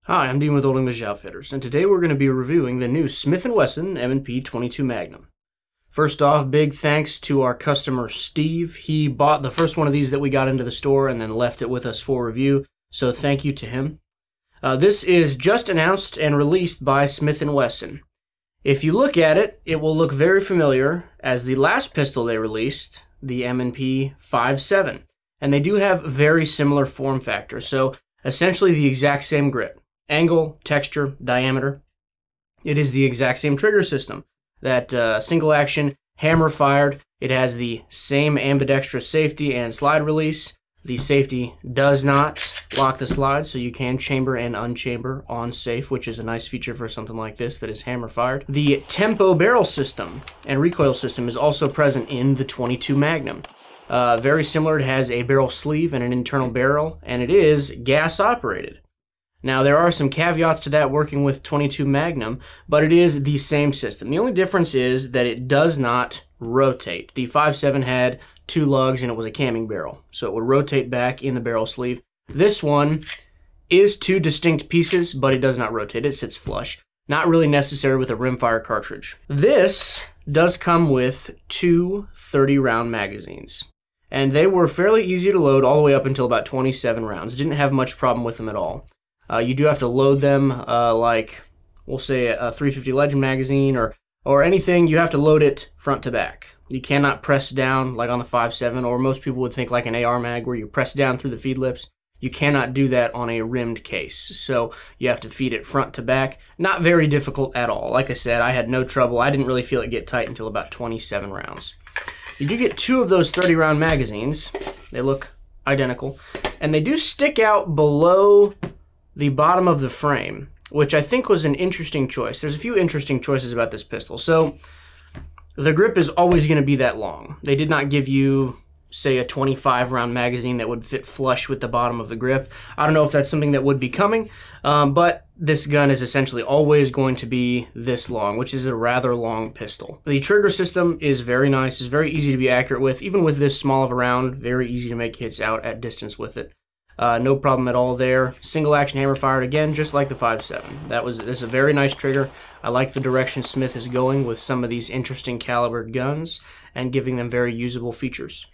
Hi, I'm Dean with Old English Outfitters, and today we're going to be reviewing the new Smith Wesson M&P 22 Magnum. First off, big thanks to our customer Steve. He bought the first one of these that we got into the store and then left it with us for review, so thank you to him. This is just announced and released by Smith Wesson. If you look at it, it will look very familiar as the last pistol they released, the M&P 5.7, and they do have very similar form factor, so essentially the exact same grip. Angle, texture, diameter. It is the exact same trigger system. That single action, hammer fired. It has the same ambidextrous safety and slide release. The safety does not lock the slide, so you can chamber and unchamber on safe, which is a nice feature for something like this that is hammer fired. The tempo barrel system and recoil system is also present in the 22 Magnum. Very similar, it has a barrel sleeve and an internal barrel, and it is gas operated. Now, there are some caveats to that working with 22 Magnum, but it is the same system. The only difference is that it does not rotate. The 5.7 had two lugs and it was a camming barrel, so it would rotate back in the barrel sleeve. This one is two distinct pieces, but it does not rotate. It sits flush. Not really necessary with a rimfire cartridge. This does come with two 30-round magazines, and they were fairly easy to load all the way up until about 27 rounds. Didn't have much problem with them at all. You do have to load them like, we'll say a 350 Legend magazine or anything. You have to load it front to back. You cannot press down like on the 5.7, or most people would think like an AR mag where you press down through the feed lips. You cannot do that on a rimmed case, so you have to feed it front to back. Not very difficult at all. Like I said, I had no trouble. I didn't really feel it get tight until about 27 rounds. You do get two of those 30-round magazines. They look identical, and they do stick out below the bottom of the frame, which I think was an interesting choice. There's a few interesting choices about this pistol. So the grip is always going to be that long. They did not give you, say, a 25-round magazine that would fit flush with the bottom of the grip. I don't know if that's something that would be coming, but this gun is essentially always going to be this long, which is a rather long pistol. The trigger system is very nice. It's very easy to be accurate with. Even with this small of a round, very easy to make hits out at distance with it. No problem at all there. Single action hammer fired again, just like the 5.7. This is a very nice trigger. I like the direction Smith is going with some of these interesting calibered guns and giving them very usable features.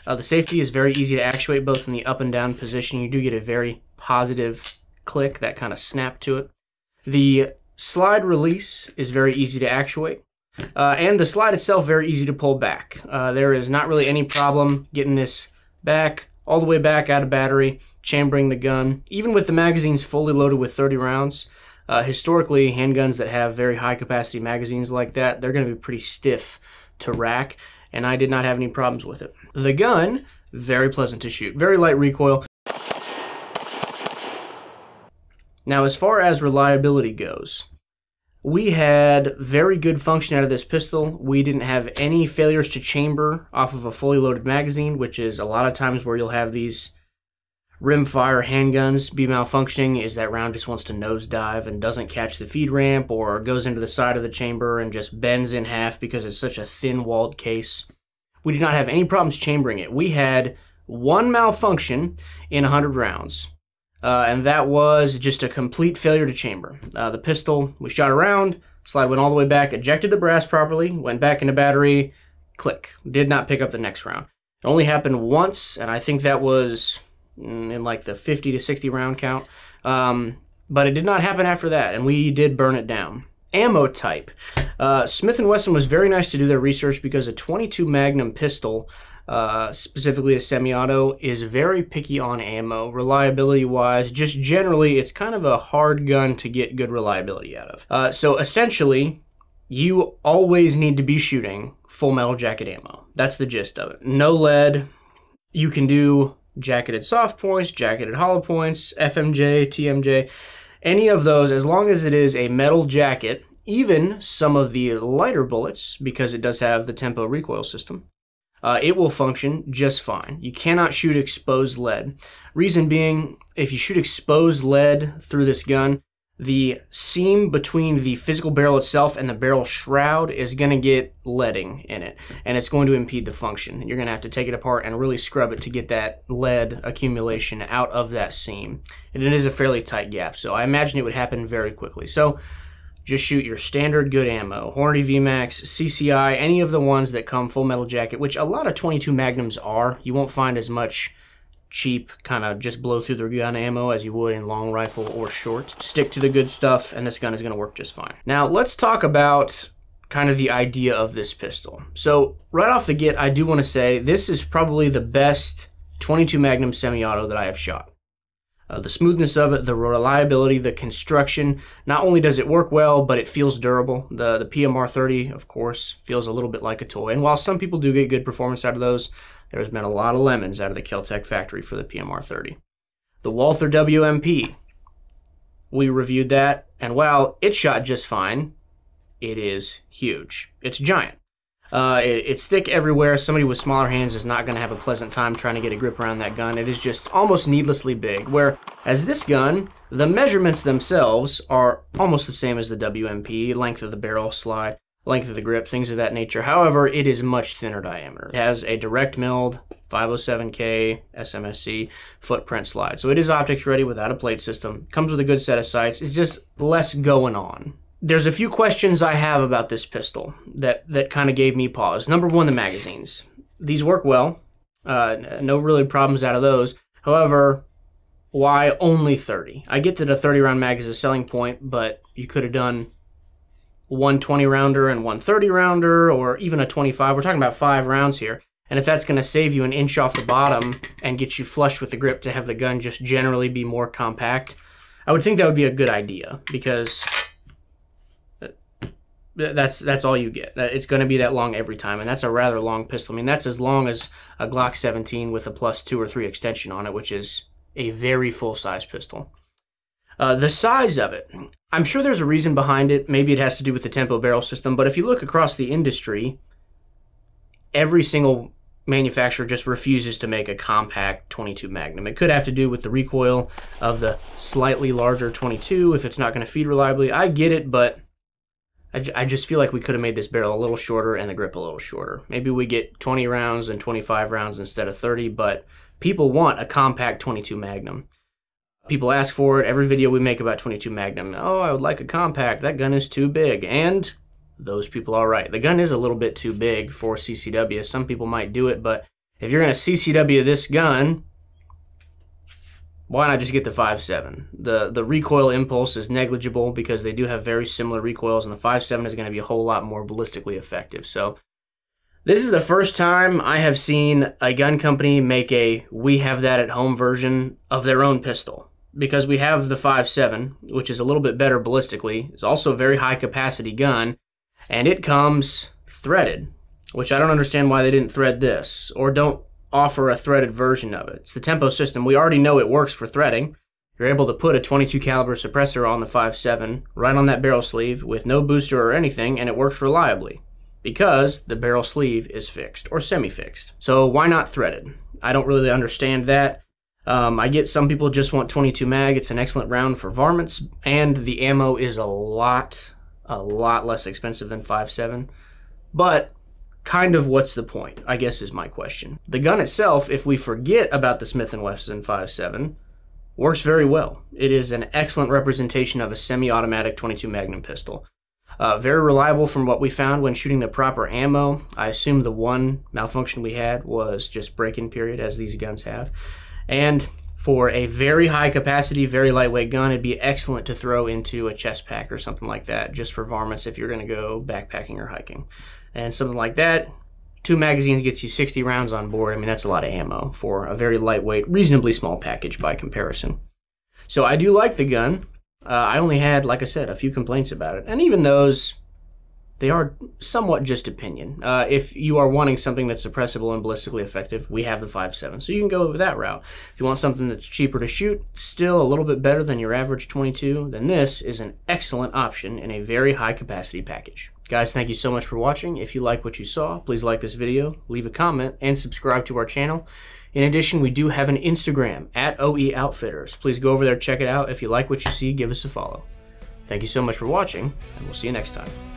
The safety is very easy to actuate both in the up and down position. You do get a very positive click, that kind of snap to it. The slide release is very easy to actuate. And the slide itself very easy to pull back. There is not really any problem getting this back, all the way back out of battery, chambering the gun. Even with the magazines fully loaded with 30 rounds, historically, handguns that have very high capacity magazines like that, they're going to be pretty stiff to rack, and I did not have any problems with it. The gun, very pleasant to shoot. Very light recoil. Now, as far as reliability goes, we had very good function out of this pistol. We didn't have any failures to chamber off of a fully loaded magazine, which is a lot of times where you'll have these rimfire handguns be malfunctioning, is that round just wants to nosedive and doesn't catch the feed ramp, or goes into the side of the chamber and just bends in half because it's such a thin-walled case. We did not have any problems chambering it. We had one malfunction in 100 rounds. And that was just a complete failure to chamber. The pistol, we shot around, slide went all the way back, ejected the brass properly, went back into battery, click. Did not pick up the next round. It only happened once, and I think that was in like the 50 to 60 round count. But it did not happen after that, and we did burn it down. Ammo type. Smith & Wesson was very nice to do their research because a 22 Magnum pistol, specifically a semi-auto, is very picky on ammo, reliability-wise. Just generally, it's kind of a hard gun to get good reliability out of. So essentially, you always need to be shooting full metal jacket ammo. That's the gist of it. No lead. You can do jacketed soft points, jacketed hollow points, FMJ, TMJ, any of those, as long as it is a metal jacket. Even some of the lighter bullets, because it does have the tempo recoil system, it will function just fine. You cannot shoot exposed lead. Reason being, if you shoot exposed lead through this gun, the seam between the physical barrel itself and the barrel shroud is going to get leading in it, and it's going to impede the function. You're going to have to take it apart and really scrub it to get that lead accumulation out of that seam. And it is a fairly tight gap, so I imagine it would happen very quickly. So just shoot your standard good ammo, Hornady VMAX, CCI, any of the ones that come full metal jacket, which a lot of 22 Magnums are. You won't find as much cheap kind of just blow through the gun ammo as you would in long rifle or short. Stick to the good stuff and this gun is going to work just fine. Now let's talk about kind of the idea of this pistol. So right off the get, I do want to say this is probably the best 22 Magnum semi-auto that I have shot. The smoothness of it, the reliability, the construction, not only does it work well, but it feels durable. The PMR 30, of course, feels a little bit like a toy. And while some people do get good performance out of those, there's been a lot of lemons out of the Kel-Tec factory for the PMR 30. The Walther WMP, we reviewed that, and while it shot just fine, it is huge. It's giant. It's thick everywhere. Somebody with smaller hands is not going to have a pleasant time trying to get a grip around that gun. It is just almost needlessly big, whereas this gun, the measurements themselves are almost the same as the WMP, length of the barrel slide, length of the grip, things of that nature. However, it is much thinner diameter. It has a direct milled 507K SMSC footprint slide. So it is optics ready without a plate system. Comes with a good set of sights. It's just less going on. There's a few questions I have about this pistol that kind of gave me pause. Number one, the magazines. These work well. No really problems out of those. However, why only 30? I get that a 30-round mag is a selling point, but you could have done one 20-rounder and one 30-rounder, or even a 25. We're talking about 5 rounds here. And if that's going to save you an inch off the bottom and get you flush with the grip to have the gun just generally be more compact, I would think that would be a good idea, because that's all you get. It's going to be that long every time, and that's a rather long pistol. I mean, that's as long as a Glock 17 with a +2 or 3 extension on it, which is a very full-size pistol. The size of it, I'm sure there's a reason behind it. Maybe it has to do with the tempo barrel system, but if you look across the industry, every single manufacturer just refuses to make a compact 22 Magnum. It could have to do with the recoil of the slightly larger 22 if it's not going to feed reliably. I get it, but I just feel like we could have made this barrel a little shorter and the grip a little shorter. Maybe we get 20 rounds and 25 rounds instead of 30, but people want a compact 22 Magnum. People ask for it. Every video we make about 22 Magnum, oh, I would like a compact. That gun is too big. And those people are right. The gun is a little bit too big for CCW. Some people might do it, but if you're going to CCW this gun, why not just get the 5.7? The recoil impulse is negligible because they do have very similar recoils, and the 5.7 is going to be a whole lot more ballistically effective. So this is the first time I have seen a gun company make a we have that at home version of their own pistol, because we have the 5.7, which is a little bit better ballistically. It's also a very high capacity gun, and it comes threaded, which I don't understand why they didn't thread this, or don't offer a threaded version of it. It's the tempo system. We already know it works for threading. You're able to put a 22 caliber suppressor on the 5.7 right on that barrel sleeve with no booster or anything, and it works reliably because the barrel sleeve is fixed or semi-fixed. So why not threaded? I don't really understand that. I get some people just want 22 mag. It's an excellent round for varmints, and the ammo is a lot less expensive than 5.7. But kind of what's the point, I guess, is my question. The gun itself, if we forget about the Smith Wesson 5.7, works very well. It is an excellent representation of a semi-automatic 22 Magnum pistol. Very reliable from what we found when shooting the proper ammo. I assume the one malfunction we had was just break-in period, as these guns have. And for a very high capacity, very lightweight gun, it'd be excellent to throw into a chest pack or something like that, just for varmints if you're going to go backpacking or hiking. And something like that, 2 magazines gets you 60 rounds on board. I mean, that's a lot of ammo for a very lightweight, reasonably small package by comparison. So I do like the gun. I only had, like I said, a few complaints about it. And even those, they are somewhat just opinion. If you are wanting something that's suppressible and ballistically effective, we have the 5.7. So you can go that route. If you want something that's cheaper to shoot, still a little bit better than your average 22, then this is an excellent option in a very high capacity package. Guys, thank you so much for watching. If you like what you saw, please like this video, leave a comment, and subscribe to our channel. In addition, we do have an Instagram, @OE Outfitters. Please go over there, check it out. If you like what you see, give us a follow. Thank you so much for watching, and we'll see you next time.